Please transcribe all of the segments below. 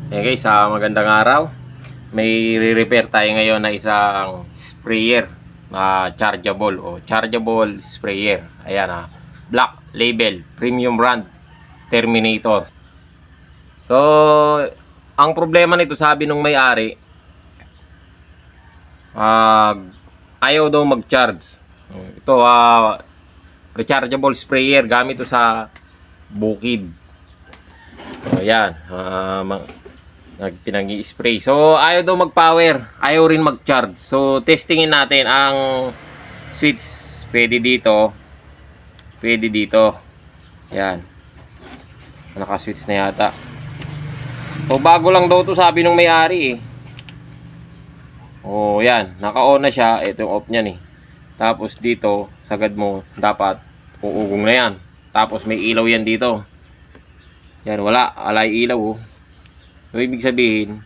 Hey guys, magandang araw. May re-repair tayo ngayon na isang sprayer na chargeable sprayer. Ayan black label, premium brand, Terminator. So, ang problema nito sabi nung may-ari, ayaw daw mag-charge. Ito, rechargeable sprayer, gamit ito sa bukid. Ayan, pinag-i-spray. So, ayaw daw mag-power. Ayaw rin mag-charge. So, testingin natin ang switch. Pwede dito. Pwede dito. Yan. Naka-switch na yata. So, bago lang daw to sabi nung may-ari eh. Oh, yan. Naka-on na siya. Ito yung off niya eh. Tapos dito, sagad mo, dapat uugong na yan. Tapos may ilaw yan dito. Yan, wala. Alay ilaw oh. So, ibig sabihin,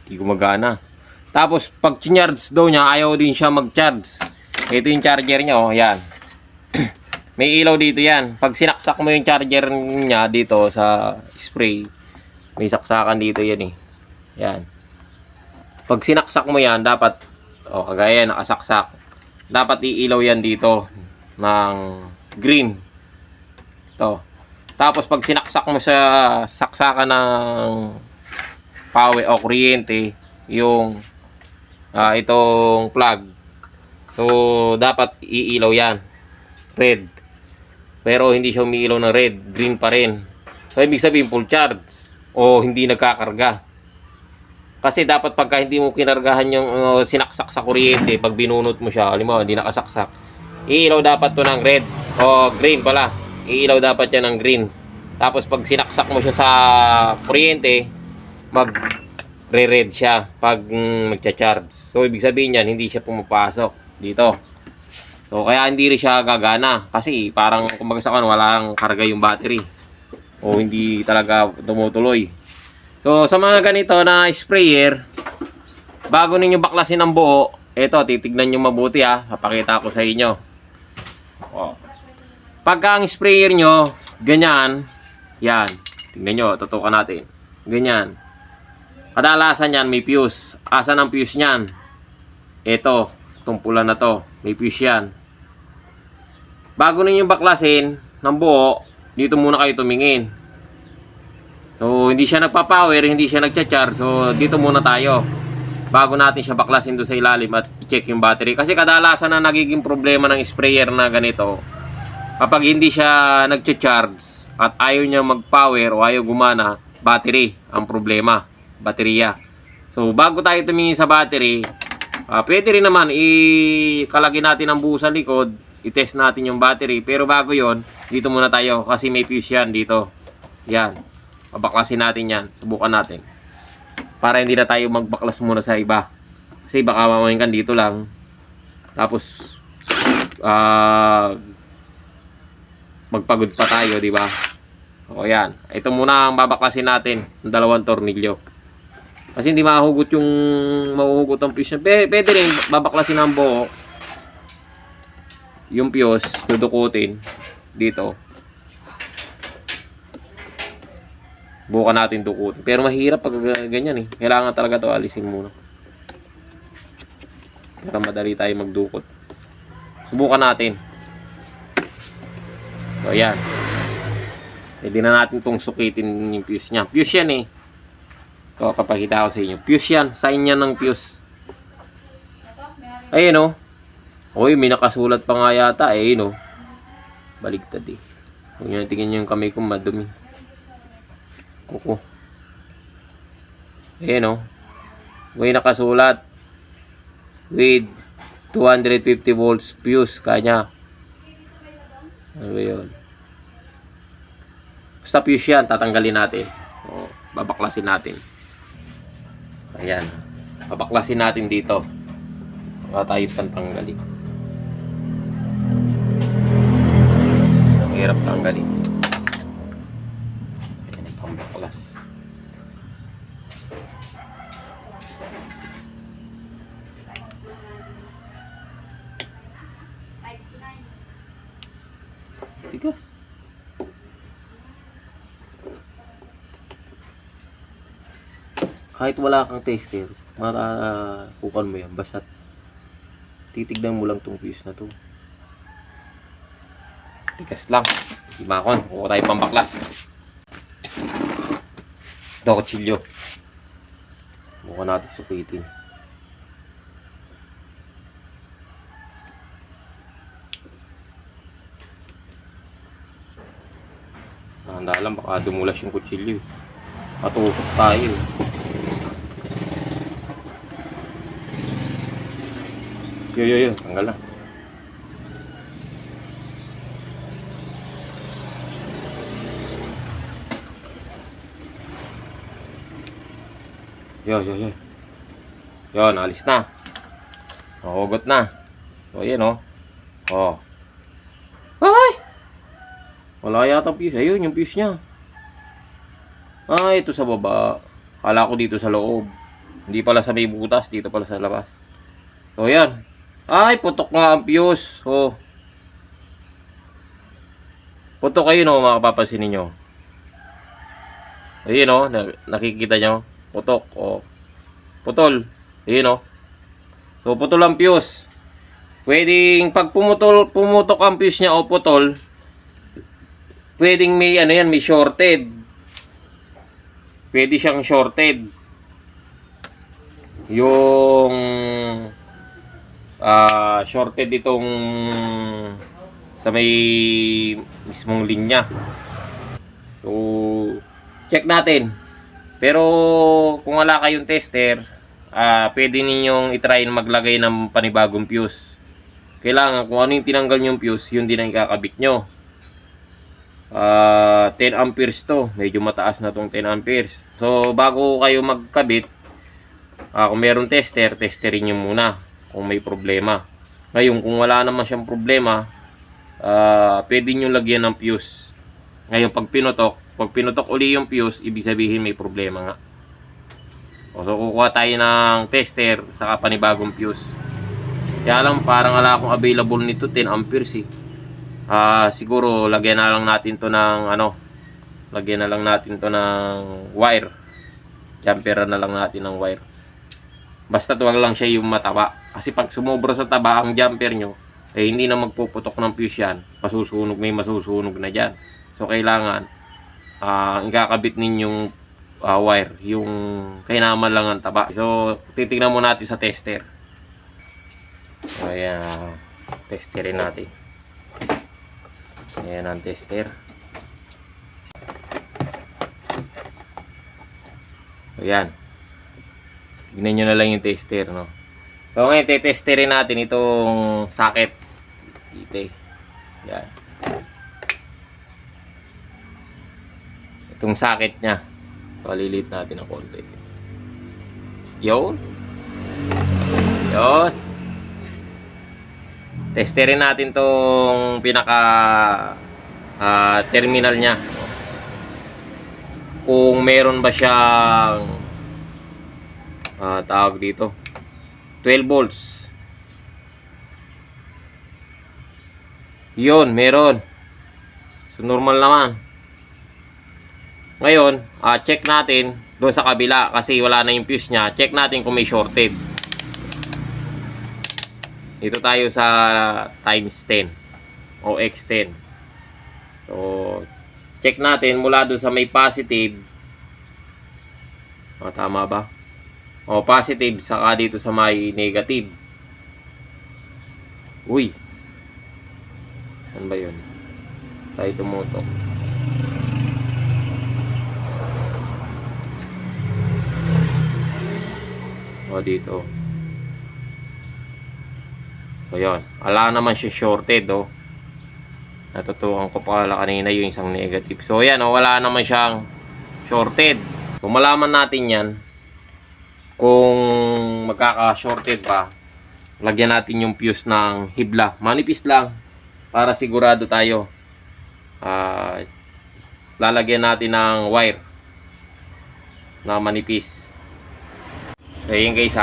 hindi gumagana. Tapos, pag charge daw niya, ayaw din siya mag-charge. Ito yung charger niya, oh, yan. May ilaw dito yan. Pag sinaksak mo yung charger niya dito sa spray, may saksakan dito yan eh. Yan. Pag sinaksak mo yan, dapat, kagaya nakasaksak, dapat iilaw yan dito ng green. Ito. Tapos, pag sinaksak mo sa saksakan ng power o kuryente yung itong plug, so dapat iilaw yan red, pero hindi siya umiilaw ng red, green pa rin. So ibig sabihin full charge o hindi nagkakarga, kasi dapat pagka hindi mo kinargahan yung sinaksak sa kuryente, pag binunot mo siya, halimbawa hindi nakasaksak, iilaw dapat to ng red o green pala, iilaw dapat yan ng green. Tapos pag sinaksak mo siya sa kuryente, mag-re-red siya pag magcha-charge. So ibig sabihin niyan, hindi siya pumapasok dito. So kaya hindi rin siya gagana, kasi parang kumbaga sa walang karga yung battery o hindi talaga tumutuloy. So sa mga ganito na sprayer, bago ninyo baklasin ang buo, ito titignan nyo mabuti papakita ko sa inyo. Pagka ang sprayer nyo ganyan, yan, tignan nyo, tutukan natin, ganyan. Kadalasan yan may fuse. Asan ang fuse niyan? Ito, itong pula na to, may fuse yan. Bago ninyo baklasin ng buo, dito muna kayo tumingin. So, hindi siya nagpa-power, hindi siya nagcha-charge. So, dito muna tayo. Bago natin siya baklasin doon sa ilalim at i-check yung battery. Kasi kadalasan na nagiging problema ng sprayer na ganito, kapag hindi siya nagcha-charge at ayaw niya mag-power o ayaw gumana, battery ang problema. Baterya. So, bago tayo tumingin sa battery, pwede rin naman ikalagay natin ang buo sa likod, i-test natin yung battery. Pero bago yon, dito muna tayo kasi may fuse yan dito. Yan. Babaklasin natin yan. Subukan natin. Para hindi na tayo magbaklas muna sa iba. Kasi baka mamayin dito lang. Tapos, magpagod pa tayo, di ba? O yan. Ito muna ang babaklasin natin, ng dalawang tornilyo. Kasi hindi mahugot yung mahuhugot ang fuse. Pwede rin babaklasin ang buo. Yung fuse, dudukutin dito. Bukan natin dukutin. Pero mahirap pag ganyan eh. Kailangan talaga to alisin muna. Para madali tayo magdukot. Subukan natin. So ayan. Pwede na natin itong sukitin yung fuse niya. Fuse yan eh. Ito, papakita ko sa inyo. Fuse yan. Sign yan ng fuse. Ayun o. Uy, may nakasulat pa nga yata. Ayun o. Baligtad eh. Huwag nyo tingin yung kamay ko madumi. Kuko. Ayun o. May nakasulat. With 250 volts fuse. Kanya. Ano ba yun? Basta fuse yan. Tatanggalin natin. O, babaklasin natin. Ayan. Babaklasin natin dito. Baka tayo pantanggalin. Mahirap tanggalin. Ayan yung pambaklas. Tigas. kahit wala kang tester, marakukan mo yan. Basta titignan mo lang tong fuse na to. Tigas lang. Imakon, kuha tayo pambaklas. Ito, kutsilyo. Mukha natin sukitin. Handa lang, baka dumulas yung kutsilyo. Patusok tayo. Yo. Tanggal na. Yo. Yon, alis na. Hugot na. So, ayan o. Oh. Ay! Wala yata fuse. Ayun, yung fuse niya. Ito sa baba. Kala ko dito sa loob. Hindi pala sa may butas. Dito pala sa labas. So, ayan. Ay, putok nga ang fuse. Oh. Putok kayo, no, mga kapapansin ninyo. Ayun, no. Nakikita nyo. Putok. Oh. Putol. Ayun, no. So, putol ang fuse. Pwedeng, pag pumutok ang fuse niya o putol, pwedeng may, may shorted. Pwede siyang shorted. Yung shorted itong sa may mismong linya. So, check natin. Pero kung wala kayong tester, pwede ninyong itry na maglagay ng panibagong fuse. Kailangan kung ano yung tinanggal yung fuse, yun din ang ikakabit nyo. 10 amperes to. Medyo mataas na tong 10 amperes. So, bago kayo magkabit, kung meron tester, testerin nyo muna kung may problema. Ngayon, kung wala naman siyang problema, pwede nyo lagyan ng fuse. Ngayon, pag pinutok uli yung fuse, ibig sabihin may problema nga. So, kukuha tayo ng tester saka panibagong fuse. Kaya lang, parang wala akong available nito, 10 amperes eh. Siguro, lagyan na lang natin to ng wire. Jumper na lang natin ng wire. Basta wag lang siya yung mataba. Kasi pag sumobra sa taba ang jumper nyo, hindi na magpuputok ng fuse yan. May masusunog na dyan. So, kailangan, ikakabit ninyong wire. Yung kainaman lang ang taba. So, titignan mo natin sa tester. So, ayan. Testerin natin. Ayan ang tester. Ayan. Tignan nyo na lang yung tester, no? So, ngayon, testerin natin itong socket. Dito. Ayan. Itong socket nya. So, lilit natin ng konti. Yun. Testerin natin tong pinaka terminal nya. Kung meron ba siyang tawag dito 12 volts. Yun, meron. So, normal naman. Ngayon, check natin doon sa kabila kasi wala na yung fuse nya. Check natin kung may shorted. Dito tayo sa times 10 o x10. So, check natin mula doon sa may positive. Tama ba? Positive, saka dito sa may negative. Uy. Saan ba yun? Tayo tumutok. Dito. So, yun. Ala naman siya shorted, oh. Natutukan ko pala kanina yung isang negative. So, yan, wala naman siyang shorted. Kung malaman natin yan, kung magkaka-shorted pa, lagyan natin yung fuse ng hibla. Manipis lang, para sigurado tayo. Lalagyan natin ng wire na manipis. So, yun guys,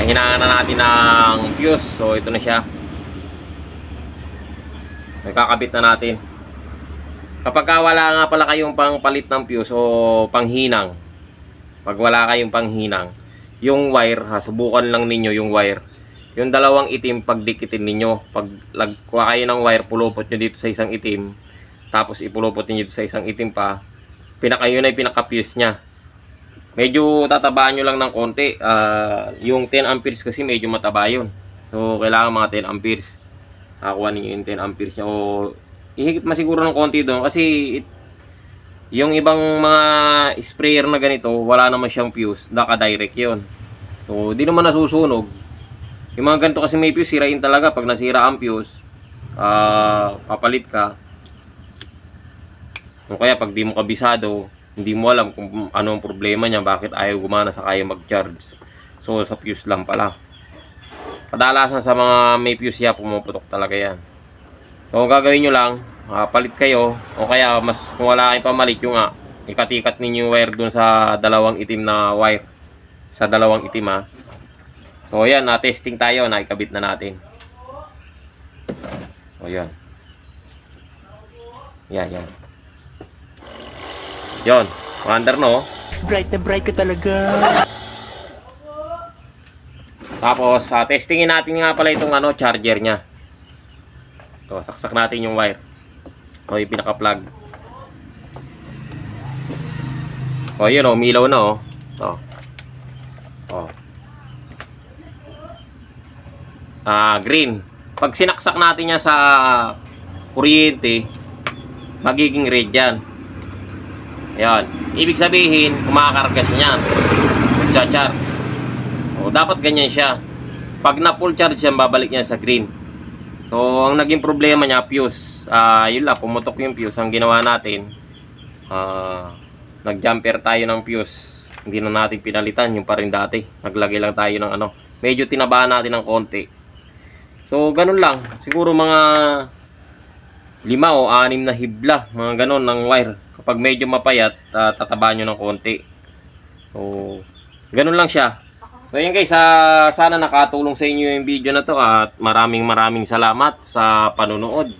kahinangan na natin ng fuse. So, ito na siya. Nagkakabit na natin. Kapag wala nga pala kayong pangpalit ng fuse o panghinang, pag wala kayong panghinang, yung wire, subukan lang ninyo yung wire. Yung dalawang itim, pagdikitin ninyo. Pag lagkuha kayo ng wire, pulupot nyo dito sa isang itim. Tapos ipulupot nyo dito sa isang itim pa. Yun ay pinaka-fuse nya. Medyo tatabaan nyo lang ng konti. Yung 10 amperes kasi medyo mataba yun. So, kailangan mga 10 amperes. Kuha ninyo yung 10 amperes nya. O, ihigit masiguro ng konti doon. Kasi, yung ibang mga sprayer na ganito, wala naman siyang fuse. Naka-direct yun. So, di naman nasusunog. Yung mga ganito kasi may fuse, sirain talaga. Pag nasira ang fuse, papalit ka. O kaya pag di mo kabisado, hindi mo alam kung ano ang problema niya, bakit ayaw gumana sa kaya mag-charge. So, sa fuse lang pala. Kadalasan sa mga may fuse yan, pumuputok talaga yan. So, ang gagawin nyo lang, palit kayo, o kaya mas kung wala kayong pamalit, yung ikat-ikat ninyo yung wire dun sa dalawang itim na wire. Sa dalawang itim ha. So, yan, testing tayo, naikabit na natin. So, yan. Yan. Yon, wonder no? Bright na bright ka talaga. Tapos, testingin natin nga pala itong charger nya. So, saksak natin yung wire. O, yung pinaka-plug. O, yun umilaw na green. Pag sinaksak natin niya sa kuryente, magiging red yan. Ayan. Ibig sabihin, kumakarga siya yan. Magcha-charge. O, dapat ganyan siya. Pag na full charge yan, babalik niya sa green. So, ang naging problema niya, fuse. Yun lang, pumutok yung fuse. Ang ginawa natin, nag-jumper tayo ng fuse. Hindi na natin pinalitan, yung pa rin dati. Naglagay lang tayo ng medyo tinabaan natin ng konti. So, ganun lang. Siguro mga 5 o 6 na hibla, mga ganun ng wire. Kapag medyo mapayat, tatabaan nyo ng konti. So, ganun lang siya. So, yun guys, sana nakatulong sa inyo yung video na to at maraming salamat sa panunood.